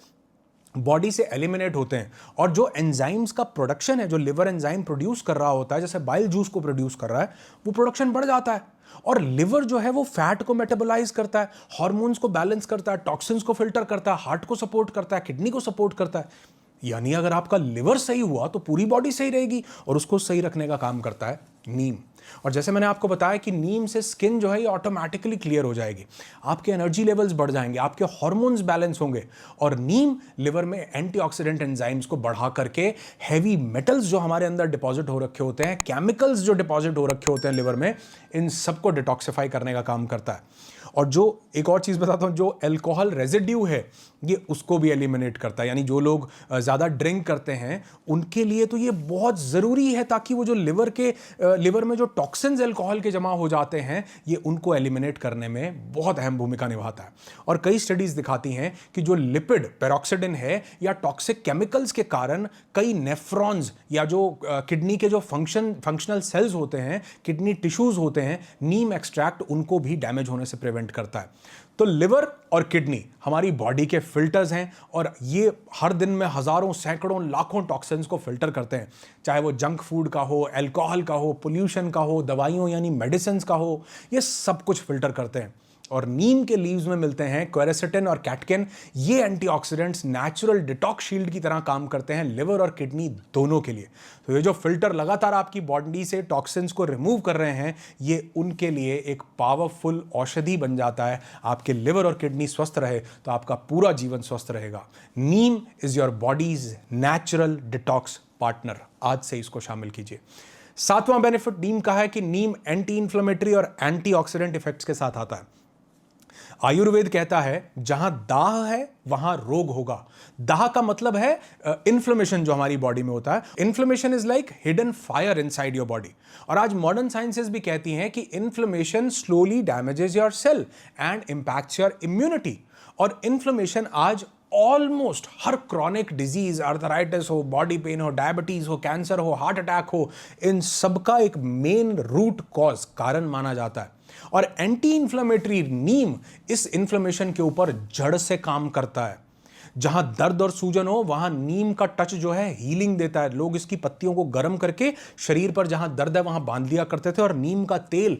बॉडी से एलिमिनेट होते हैं। और जो एंजाइम्स का प्रोडक्शन है, जो लिवर एंजाइम प्रोड्यूस कर रहा होता है, जैसे बाइल जूस को प्रोड्यूस कर रहा है, वो प्रोडक्शन बढ़ जाता है। और लिवर जो है वो फैट को मेटाबोलाइज करता है, हार्मोन्स को बैलेंस करता है, टॉक्सिन्स को फिल्टर करता है, हार्ट को सपोर्ट करता है, किडनी को सपोर्ट करता है। यानी अगर आपका लिवर सही हुआ तो पूरी बॉडी सही रहेगी, और उसको सही रखने का काम करता है नीम। और जैसे मैंने आपको बताया कि नीम से स्किन जो है ये ऑटोमेटिकली क्लियर हो जाएगी, आपके एनर्जी लेवल्स बढ़ जाएंगे, आपके हार्मोन्स बैलेंस होंगे। और नीम लिवर में एंटीऑक्सीडेंट एंजाइम्स को बढ़ा करके हैवी मेटल्स जो हमारे अंदर डिपॉजिट हो रखे होते हैं, केमिकल्स जो डिपॉजिट हो रखे होते हैं लिवर में, इन सबको डिटॉक्सिफाई करने का काम करता है। और जो एक और चीज़ बताता हूँ, जो अल्कोहल रेजिड्यू है ये उसको भी एलिमिनेट करता है। यानी जो लोग ज़्यादा ड्रिंक करते हैं उनके लिए तो ये बहुत ज़रूरी है, ताकि वो जो लिवर में जो टॉक्सिन्स अल्कोहल के जमा हो जाते हैं ये उनको एलिमिनेट करने में बहुत अहम भूमिका निभाता है। और कई स्टडीज़ दिखाती हैं कि जो लिपिड पेरोक्सिडिन है या टॉक्सिक केमिकल्स के कारण कई नेफ्रॉन्स या जो किडनी के जो फंक्शनल सेल्स होते हैं, किडनी टिश्यूज़ होते हैं, नीम एक्सट्रैक्ट उनको भी डैमेज होने से प्रिवेंट करता है। तो लिवर और किडनी हमारी बॉडी के फिल्टर्स हैं, और ये हर दिन में हजारों, सैकड़ों, लाखों टॉक्सिन्स को फिल्टर करते हैं, चाहे वो जंक फूड का हो, अल्कोहल का हो, पोल्यूशन का हो, दवाइयों यानी मेडिसिन का हो, ये सब कुछ फिल्टर करते हैं। और नीम के लीव्स में मिलते हैं क्वेरेसिटिन और कैटकिन, ये एंटीऑक्सीडेंट्स नेचुरल डिटॉक्स शील्ड की तरह काम करते हैं लिवर और किडनी दोनों के लिए। तो ये जो फिल्टर लगातार आपकी बॉडी से टॉक्सिन्स को रिमूव कर रहे हैं, ये उनके लिए एक पावरफुल औषधि बन जाता है। आपके लिवर और किडनी स्वस्थ रहे तो आपका पूरा जीवन स्वस्थ रहेगा। Neem is your body's natural detox partner. आज से इसको शामिल कीजिए। सातवां बेनिफिट नीम का है कि नीम एंटी इंफ्लेमेटरी और एंटीऑक्सीडेंट इफेक्ट्स के साथ आता है। आयुर्वेद कहता है जहां दाह है वहां रोग होगा। दाह का मतलब है इन्फ्लेमेशन जो हमारी बॉडी में होता है। Inflammation is like hidden fire inside your body. और आज मॉडर्न साइंसेस भी कहती हैं कि inflammation slowly damages your cell and impacts your immunity. और इन्फ्लेमेशन आज ऑलमोस्ट हर क्रॉनिक डिजीज, आर्थराइटिस हो, बॉडी पेन हो, डायबिटीज हो, कैंसर हो, हार्ट अटैक हो, इन सबका एक मेन रूट कॉज कारण माना जाता है। और एंटी इंफ्लेमेटरी नीम इस इन्फ्लेमेशन के ऊपर जड़ से काम करता है। जहां दर्द और सूजन हो वहां नीम का टच जो है हीलिंग देता है। लोग इसकी पत्तियों को गर्म करके शरीर पर जहां दर्द है वहां बांध लिया करते थे, और नीम का तेल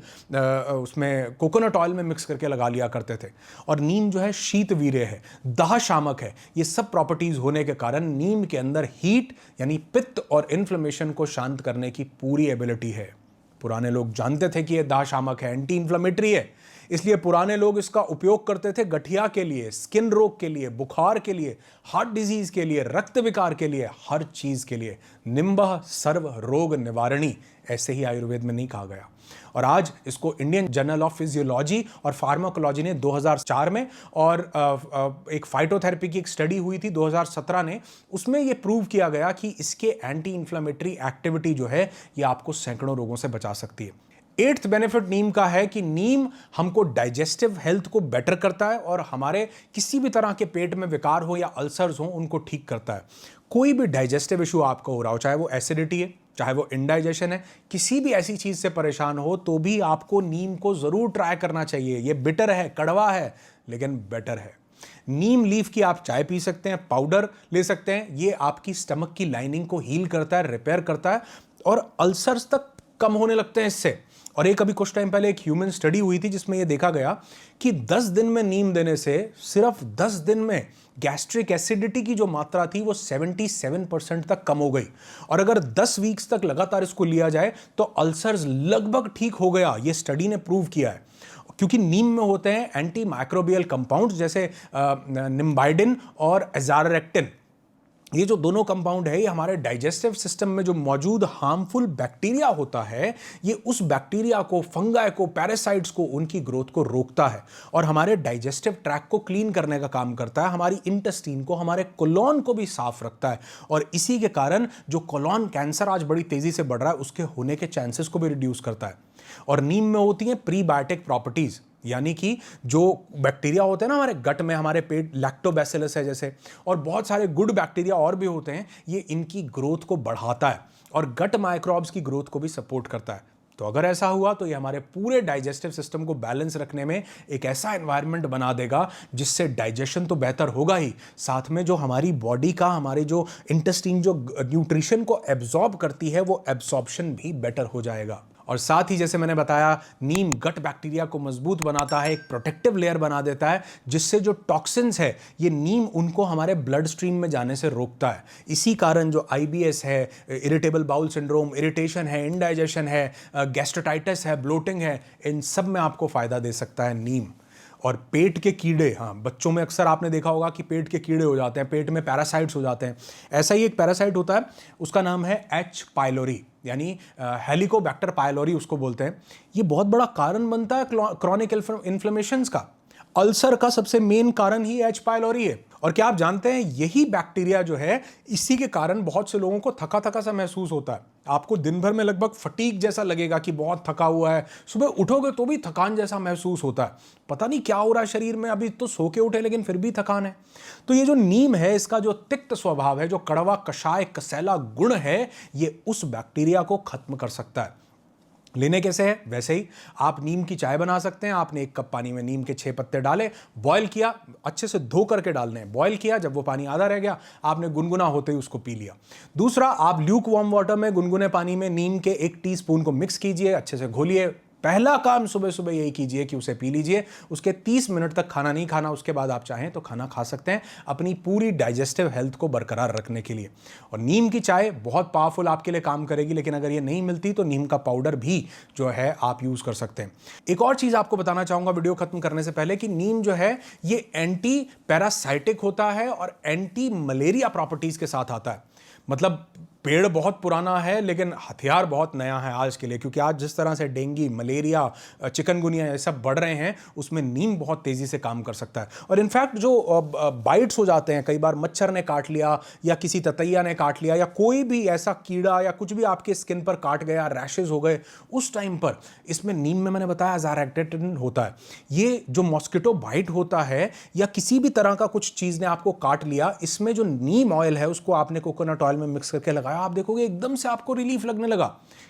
उसमें कोकोनट ऑयल में मिक्स करके लगा लिया करते थे। और नीम जो है शीतवीर्य है, दाह शामक है। ये सब प्रॉपर्टीज होने के कारण नीम के अंदर हीट यानी पित्त और इन्फ्लेमेशन को शांत करने की पूरी एबिलिटी है। पुराने लोग जानते थे कि यह दाह शामक है, एंटी इंफ्लेमेटरी है, इसलिए पुराने लोग इसका उपयोग करते थे गठिया के लिए, स्किन रोग के लिए, बुखार के लिए, हार्ट डिजीज के लिए, रक्त विकार के लिए, हर चीज के लिए। निम्बः सर्व रोग निवारणी, ऐसे ही आयुर्वेद में नहीं कहा गया। और आज इसको इंडियन जर्नल ऑफ फिजियोलॉजी और फार्माकोलॉजी ने 2004 में, और एक फाइटोथेरेपी की एक स्टडी हुई थी 2017 ने, उसमें यह प्रूव किया गया कि इसके एंटी इंफ्लेमेटरी एक्टिविटी जो है ये आपको सैकड़ों रोगों से बचा सकती है। एट्थ बेनिफिट नीम का है कि नीम हमको डाइजेस्टिव हेल्थ को बेटर करता है, और हमारे किसी भी तरह के पेट में विकार हो या अल्सर्स हो उनको ठीक करता है। कोई भी डाइजेस्टिव इशू आपको हो रहा हो, चाहे वो एसिडिटी है, चाहे वो इंडाइजेशन है, किसी भी ऐसी चीज से परेशान हो तो भी आपको नीम को जरूर ट्राई करना चाहिए। ये बिटर है, कड़वा है, लेकिन बेटर है। नीम लीफ की आप चाय पी सकते हैं, पाउडर ले सकते हैं, ये आपकी स्टमक की लाइनिंग को हील करता है, रिपेयर करता है और अल्सर्स तक कम होने लगते हैं इससे। और एक अभी कुछ टाइम पहले एक ह्यूमन स्टडी हुई थी जिसमें यह देखा गया कि 10 दिन में नीम देने से सिर्फ 10 दिन में गैस्ट्रिक एसिडिटी की जो मात्रा थी वो 77% तक कम हो गई। और अगर 10 वीक्स तक लगातार इसको लिया जाए तो अल्सर्स लगभग ठीक हो गया, ये स्टडी ने प्रूव किया है। क्योंकि नीम में होते हैं एंटी माइक्रोबियल कंपाउंड जैसे निम्बाइडिन और एजारेक्टिन। ये जो दोनों कंपाउंड है ये हमारे डाइजेस्टिव सिस्टम में जो मौजूद हार्मफुल बैक्टीरिया होता है, ये उस बैक्टीरिया को, फंगाई को, पैरासाइट्स को, उनकी ग्रोथ को रोकता है और हमारे डाइजेस्टिव ट्रैक को क्लीन करने का काम करता है, हमारी इंटेस्टीन को, हमारे कोलोन को भी साफ रखता है। और इसी के कारण जो कोलोन कैंसर आज बड़ी तेजी से बढ़ रहा है उसके होने के चांसेस को भी रिड्यूस करता है। और नीम में होती हैं प्रीबायोटिक प्रॉपर्टीज, यानी कि जो बैक्टीरिया होते हैं ना हमारे गट में, हमारे पेट, लैक्टोबैसिलस है जैसे, और बहुत सारे गुड बैक्टीरिया और भी होते हैं, ये इनकी ग्रोथ को बढ़ाता है और गट माइक्रोब्स की ग्रोथ को भी सपोर्ट करता है। तो अगर ऐसा हुआ तो ये हमारे पूरे डाइजेस्टिव सिस्टम को बैलेंस रखने में एक ऐसा एनवायरनमेंट बना देगा जिससे डाइजेशन तो बेहतर होगा ही, साथ में जो हमारी बॉडी का, हमारी जो इंटेस्टाइन जो न्यूट्रिशन को एब्जॉर्ब करती है वो एब्जॉर्प्शन भी बेटर हो जाएगा। और साथ ही जैसे मैंने बताया, नीम गट बैक्टीरिया को मजबूत बनाता है, एक प्रोटेक्टिव लेयर बना देता है जिससे जो टॉक्सिन्स है ये नीम उनको हमारे ब्लड स्ट्रीम में जाने से रोकता है। इसी कारण जो IBS है, इरिटेबल बाउल सिंड्रोम, इरिटेशन है, इंडाइजेशन है, गैस्ट्रोटाइटिस है, ब्लोटिंग है, इन सब में आपको फायदा दे सकता है नीम। और पेट के कीड़े, हाँ, बच्चों में अक्सर आपने देखा होगा कि पेट के कीड़े हो जाते हैं, पेट में पैरासाइट्स हो जाते हैं। ऐसा ही एक पैरासाइट होता है, उसका नाम है H. पाइलोरी, यानी हेलिकोबैक्टर पाइलोरी उसको बोलते हैं। ये बहुत बड़ा कारण बनता है क्रॉनिक इन्फ्लेमेशंस का। अल्सर का सबसे मेन कारण ही H. पाइलोरी है। और क्या आप जानते हैं यही बैक्टीरिया जो है, इसी के कारण बहुत से लोगों को थका थका सा महसूस होता है। आपको दिन भर में लगभग फटीग जैसा लगेगा कि बहुत थका हुआ है, सुबह उठोगे तो भी थकान जैसा महसूस होता है, पता नहीं क्या हो रहा है शरीर में, अभी तो सो के उठे लेकिन फिर भी थकान है। तो ये जो नीम है, इसका जो तिक्त स्वभाव है, जो कड़वा कषाय कसैला गुण है, ये उस बैक्टीरिया को खत्म कर सकता है। लेने कैसे है? वैसे ही आप नीम की चाय बना सकते हैं। आपने 1 कप पानी में नीम के 6 पत्ते डाले, बॉयल किया, अच्छे से धो करके डालने हैं, बॉयल किया, जब वो पानी आधा रह गया आपने गुनगुना होते ही उसको पी लिया। दूसरा, आप ल्यूक वार्म वाटर में गुनगुने पानी में नीम के 1 टीस्पून को मिक्स कीजिए, अच्छे से घोलिए। पहला काम सुबह सुबह यही कीजिए कि उसे पी लीजिए। उसके 30 मिनट तक खाना नहीं खाना, उसके बाद आप चाहें तो खाना खा सकते हैं अपनी पूरी डाइजेस्टिव हेल्थ को बरकरार रखने के लिए। और नीम की चाय बहुत पावरफुल आपके लिए काम करेगी, लेकिन अगर ये नहीं मिलती तो नीम का पाउडर भी जो है आप यूज कर सकते हैं। एक और चीज आपको बताना चाहूंगा वीडियो खत्म करने से पहले कि नीम जो है ये एंटी पैरासाइटिक होता है और एंटी मलेरिया प्रॉपर्टीज के साथ आता है। मतलब पेड़ बहुत पुराना है लेकिन हथियार बहुत नया है आज के लिए, क्योंकि आज जिस तरह से डेंगू, मलेरिया, चिकनगुनिया ये सब बढ़ रहे हैं, उसमें नीम बहुत तेज़ी से काम कर सकता है। और इनफैक्ट जो बाइट्स हो जाते हैं, कई बार मच्छर ने काट लिया या किसी ततैया ने काट लिया या कोई भी ऐसा कीड़ा या कुछ भी आपके स्किन पर काट गया, रैशेज हो गए, उस टाइम पर इसमें नीम में मैंने बताया एजारेक्टिन होता है। ये जो मॉस्किटो बाइट होता है या किसी भी तरह का कुछ चीज़ ने आपको काट लिया, इसमें जो नीम ऑयल है उसको आपने कोकोनट ऑयल में मिक्स करके लगाया, आप देखोगे एकदम से आपको रिलीफ लगने लगा,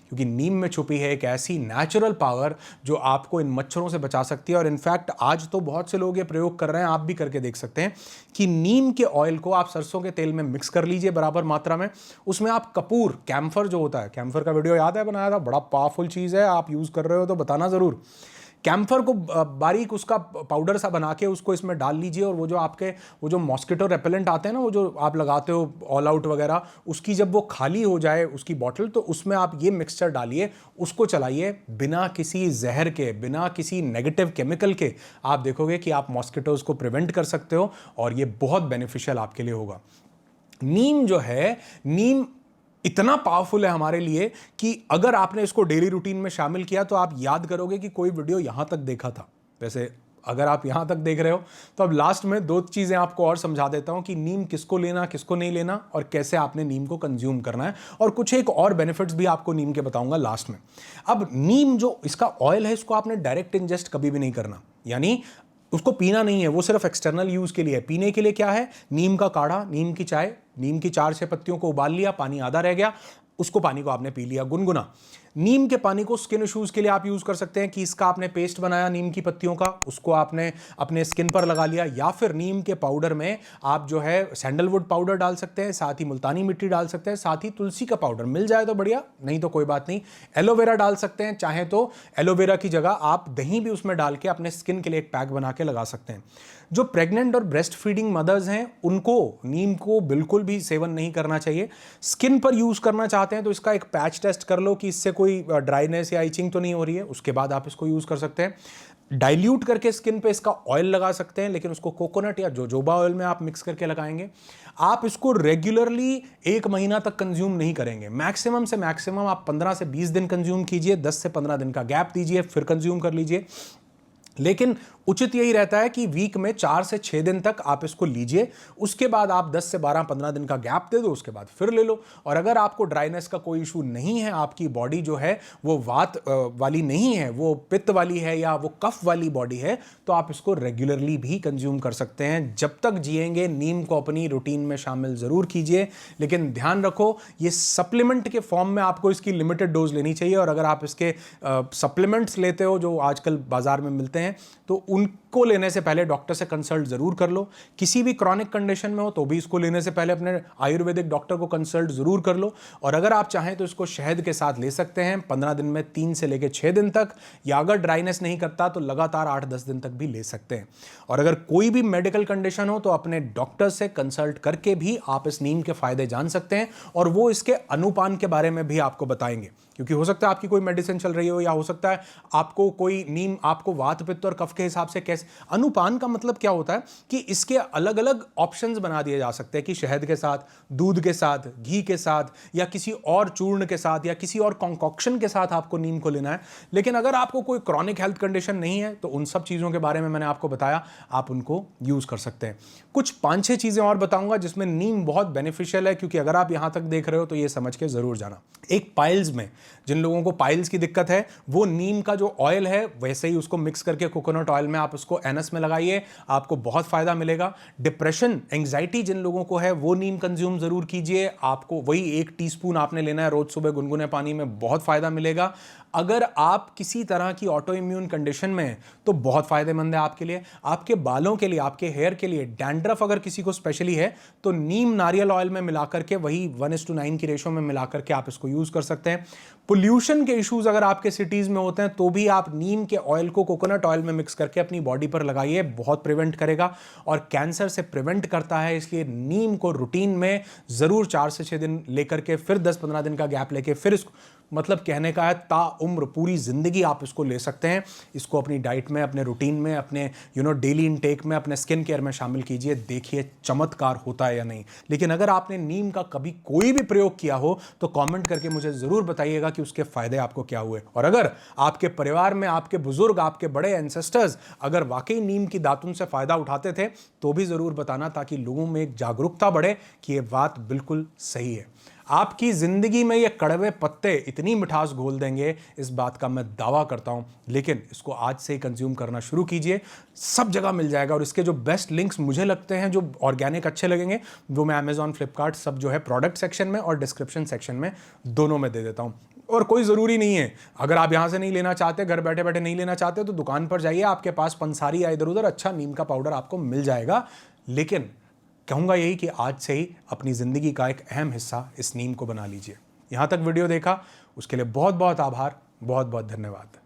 क्योंकि नीम में छुपी है एक ऐसी नेचुरल पावर जो आपको इन मच्छरों से बचा सकती है। और इनफैक्ट आज तो बहुत से लोग ये प्रयोग कर रहे हैं, आप भी करके देख सकते हैं कि नीम के ऑयल को आप सरसों के तेल में मिक्स कर लीजिए बराबर मात्रा में, उसमें आप कपूर, कैम्फर जो होता है, कैम्फर का वीडियो याद है बनाया था, बड़ा पावरफुल चीज़ है, आप यूज़ कर रहे हो तो बताना ज़रूर। कैम्फर को बारीक उसका पाउडर सा बना के उसको इसमें डाल लीजिए, और वो जो आपके वो जो मॉस्किटो रेपेलेंट आते हैं ना, वो जो आप लगाते हो ऑल आउट वगैरह, उसकी जब वो खाली हो जाए उसकी बॉटल, तो उसमें आप ये मिक्सचर डालिए, उसको चलाइए बिना किसी जहर के, बिना किसी नेगेटिव केमिकल के। आप देखोगे कि आप मॉस्किटोज को प्रिवेंट कर सकते हो और ये बहुत बेनिफिशियल आपके लिए होगा। नीम जो है, नीम इतना पावरफुल है हमारे लिए कि अगर आपने इसको डेली रूटीन में शामिल किया तो आप याद करोगे कि कोई वीडियो यहां तक देखा था। वैसे अगर आप यहां तक देख रहे हो तो अब लास्ट में 2 चीजें आपको और समझा देता हूं कि नीम किसको लेना, किसको नहीं लेना, और कैसे आपने नीम को कंज्यूम करना है, और कुछ एक और बेनिफिट्स भी आपको नीम के बताऊंगा लास्ट में। अब नीम जो इसका ऑयल है, इसको आपने डायरेक्ट इंजेस्ट कभी भी नहीं करना, यानी उसको पीना नहीं है, वो सिर्फ एक्सटर्नल यूज के लिए है। पीने के लिए क्या है? नीम का काढ़ा, नीम की चाय, नीम की 4-6 पत्तियों को उबाल लिया, पानी आधा रह गया, उसको पानी को आपने पी लिया गुनगुना। नीम के पानी को स्किन इश्यूज के लिए आप यूज कर सकते हैं कि इसका आपने पेस्ट बनाया नीम की पत्तियों का, उसको आपने अपने स्किन पर लगा लिया, या फिर नीम के पाउडर में आप जो है सैंडलवुड पाउडर डाल सकते हैं, साथ ही मुल्तानी मिट्टी डाल सकते हैं, साथ ही तुलसी का पाउडर मिल जाए तो बढ़िया, नहीं तो कोई बात नहीं। एलोवेरा डाल सकते हैं, चाहे तो एलोवेरा की जगह आप दही भी उसमें डाल के अपने स्किन के लिए एक पैक बना के लगा सकते हैं। जो प्रेग्नेंट और ब्रेस्ट फीडिंग मदर्स हैं उनको नीम को बिल्कुल भी सेवन नहीं करना चाहिए। स्किन पर यूज करना चाहते हैं तो इसका एक पैच टेस्ट कर लो कि इससे कोई ड्राइनेस या इचिंग तो नहीं हो रही है, उसके बाद आप इसको यूज कर सकते हैं। डाइल्यूट करके स्किन पे इसका ऑयल लगा सकते हैं, लेकिन उसको कोकोनट या जोजोबा ऑयल में आप मिक्स करके लगाएंगे। आप इसको रेगुलरली 1 महीना तक कंज्यूम नहीं करेंगे, मैक्सिमम से मैक्सिमम आप 15 से 20 दिन कंज्यूम कीजिए, 10 से 15 दिन का गैप दीजिए, फिर कंज्यूम कर लीजिए। लेकिन उचित यही रहता है कि वीक में 4 से 6 दिन तक आप इसको लीजिए, उसके बाद आप 10 से 12-15 दिन का गैप दे दो, उसके बाद फिर ले लो। और अगर आपको ड्राइनेस का कोई इशू नहीं है, आपकी बॉडी जो है वो वात वाली नहीं है, वो पित्त वाली है या वो कफ वाली बॉडी है, तो आप इसको रेगुलरली भी कंज्यूम कर सकते हैं। जब तक जिएंगे नीम को अपनी रूटीन में शामिल जरूर कीजिए, लेकिन ध्यान रखो ये सप्लीमेंट के फॉर्म में आपको इसकी लिमिटेड डोज लेनी चाहिए। और अगर आप इसके सप्लीमेंट्स लेते हो जो आजकल बाजार में मिलते हैं, तो उनको लेने से पहले डॉक्टर से कंसल्ट जरूर कर लो। किसी भी क्रॉनिक कंडीशन में हो तो भी इसको लेने से पहले अपने आयुर्वेदिक डॉक्टर को कंसल्ट जरूर कर लो। और अगर आप चाहें तो इसको शहद के साथ ले सकते हैं 15 दिन में 3 से लेकर 6 दिन तक, या अगर ड्राइनेस नहीं करता तो लगातार 8-10 दिन तक भी ले सकते हैं। और अगर कोई भी मेडिकल कंडीशन हो तो अपने डॉक्टर से कंसल्ट करके भी आप इस नीम के फायदे जान सकते हैं, और वो इसके अनुपान के बारे में भी आपको बताएंगे। क्योंकि हो सकता है आपकी कोई मेडिसिन चल रही हो, या हो सकता है आपको कोई नीम आपको वात पित्त और कफ के हिसाब से कैसे। अनुपान का मतलब क्या होता है कि इसके अलग अलग ऑप्शंस बना दिए जा सकते हैं कि शहद के साथ, दूध के साथ, घी के साथ, या किसी और चूर्ण के साथ, या किसी और कॉन्कॉक्शन के साथ आपको नीम को लेना है। लेकिन अगर आपको कोई क्रॉनिक हेल्थ कंडीशन नहीं है तो उन सब चीज़ों के बारे में मैंने आपको बताया, आप उनको यूज़ कर सकते हैं। कुछ 5-6 चीज़ें और बताऊंगा जिसमें नीम बहुत बेनिफिशियल है, क्योंकि अगर आप यहां तक देख रहे हो तो ये समझ के जरूर जाना। एक पाइल्स में, जिन लोगों को पाइल्स की दिक्कत है, वो नीम का जो ऑयल है वैसे ही उसको मिक्स करके कोकोनट ऑयल में आप उसको एनस में लगाइए, आपको बहुत फायदा मिलेगा। डिप्रेशन, एंग्जाइटी जिन लोगों को है वो नीम कंज्यूम जरूर कीजिए, आपको वही 1 टीस्पून आपने लेना है रोज सुबह गुनगुने पानी में, बहुत फायदा मिलेगा। अगर आप किसी तरह की ऑटो इम्यून कंडीशन में हैं तो बहुत फायदेमंद है आपके लिए, आपके बालों के लिए, आपके हेयर के लिए। डैंड्रफ अगर किसी को स्पेशली है तो नीम नारियल ऑयल में मिलाकर के, वही 1:9 की रेशो में मिलाकर के आप इसको यूज कर सकते हैं। पोल्यूशन के इश्यूज अगर आपके सिटीज में होते हैं तो भी आप नीम के ऑयल को कोकोनट ऑयल में मिक्स करके अपनी बॉडी पर लगाइए, बहुत प्रिवेंट करेगा और कैंसर से प्रिवेंट करता है। इसलिए नीम को रूटीन में जरूर 4 से 6 दिन लेकर के फिर 10-15 दिन का गैप लेके फिर इसको, मतलब कहने का है ताउम्र पूरी जिंदगी आप इसको ले सकते हैं। इसको अपनी डाइट में, अपने रूटीन में, अपने डेली इनटेक में, अपने स्किन केयर में शामिल कीजिए, देखिए चमत्कार होता है या नहीं। लेकिन अगर आपने नीम का कभी कोई भी प्रयोग किया हो तो कमेंट करके मुझे जरूर बताइएगा कि उसके फायदे आपको क्या हुए। और अगर आपके परिवार में आपके बुजुर्ग, आपके बड़े एंसेस्टर्स अगर वाकई नीम की दातुन से फायदा उठाते थे तो भी जरूर बताना, ताकि लोगों में एक जागरूकता बढ़े कि यह बात बिल्कुल सही है। आपकी जिंदगी में ये कड़वे पत्ते इतनी मिठास घोल देंगे, इस बात का मैं दावा करता हूं। लेकिन इसको आज से ही कंज्यूम करना शुरू कीजिए, सब जगह मिल जाएगा। और इसके जो बेस्ट लिंक्स मुझे लगते हैं जो ऑर्गेनिक अच्छे लगेंगे वो मैं अमेजॉन, फ्लिपकार्ट, सब जो है प्रोडक्ट सेक्शन में और डिस्क्रिप्शन सेक्शन में दोनों में दे देता हूं। और कोई ज़रूरी नहीं है, अगर आप यहां से नहीं लेना चाहते, घर बैठे बैठे नहीं लेना चाहते, तो दुकान पर जाइए, आपके पास पंसारी या इधर उधर अच्छा नीम का पाउडर आपको मिल जाएगा। लेकिन कहूँगा यही कि आज से ही अपनी ज़िंदगी का एक अहम हिस्सा इस नीम को बना लीजिए। यहाँ तक वीडियो देखा उसके लिए बहुत बहुत आभार, बहुत बहुत धन्यवाद।